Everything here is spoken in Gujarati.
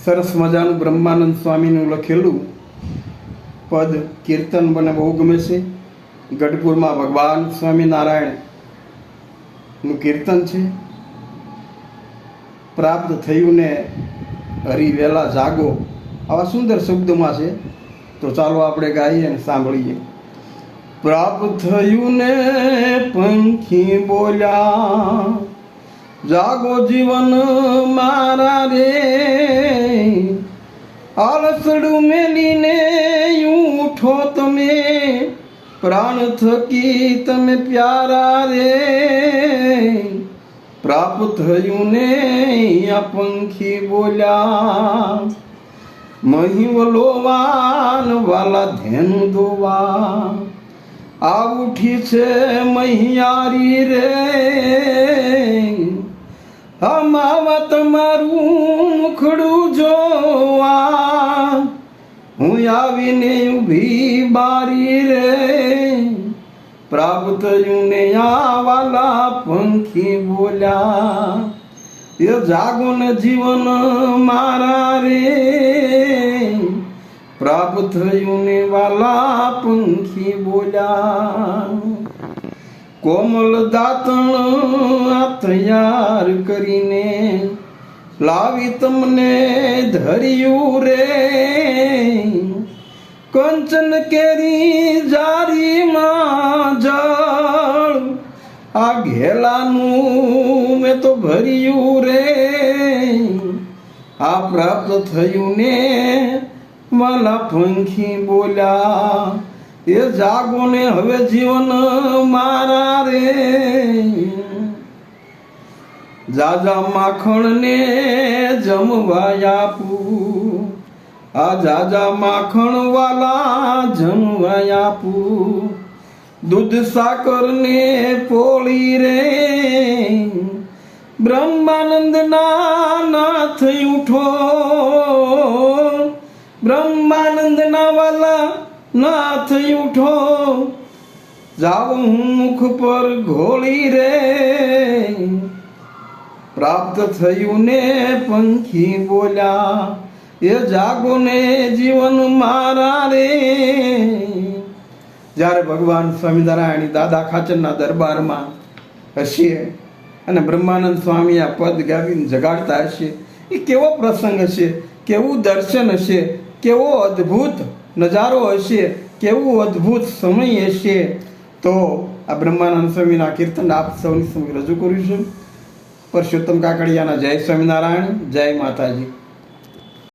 સરસ મજાનું બ્રહ્માનંદ સ્વામીનું લખેલું પદ કીર્તન મને બહુ ગમે છે. ગઢપુરમાં ભગવાન સ્વામિનારાયણનું કીર્તન છે. પ્રાપ્ત થયું ને હરી વેલા જાગો, આવા સુંદર શબ્દોમાં છે. તો ચાલો આપણે ગાઈએ અને સાંભળીએ. પ્રાપ્ત થયું ને પંખી બોલ્યા, જાગો જીવન મારા રે, આળસડું મેલીને ઉઠો તમે, પ્રાણ થકી તમે પ્યારા રે. પ્રાપ્ત થયું ને આ પંખી બોલ્યા, મહિવલોવાન વાલા ધેનું દોવા, આ ઉઠી છે મહિયારી રે. હમાવા તમારું મુખડું જોવા, હું આવીને ઊભી બારી રે. પ્રાપ્ત થયું ને આ વાલા પંખી બોલ્યા, એ જાગો ને જીવન મારા રે. પ્રાપ્ત થયું ને વાલા પંખી બોલ્યા, કોમલ દાતણ આ તૈયાર કરીને લાવી તમને ધર્યું રે. કંચન કેરી જારીમાં જળ, આ ઘેલાનું મેં તો ભર્યું રે. આ પ્રાપ્ત થયું ને વાલા પંખી બોલ્યા, એ જાગો ને હવે જીવન મારા રે. જાજા માખણ ને જમવા આપું, આ જાજા માખણ વાલા જમવા આપું. દૂધ સાકર ને પોળી રે, બ્રહ્માનંદ ના નાથ ઉઠો, બ્રહ્માનંદ ના વાલા નાથ ઉઠો. જાવ હું મુખ પર ઘોળી રે. પ્રાપ્ત થયું ને પંખી બોલ્યા, એ જાગો ને જીવન મારા રે. જ્યારે ભગવાન સ્વામિનારાયણ દાદા ખાચરના દરબારમાં હશે અને બ્રહ્માનંદ સ્વામી આ પદ ગાવીને જગાડતા હશે, એ કેવો પ્રસંગ હશે, કેવું દર્શન હશે, કેવો અદ્ભુત નજારો હશે, કેવું અદ્ભુત સમય હશે. તો આ બ્રહ્માનંદ સ્વામીના કીર્તન આપ સૌની સમક્ષ રજૂ કર્યું છે. પરસોત્તમ કાકડિયાના જય સ્વામિનારાયણ, જય માતાજી.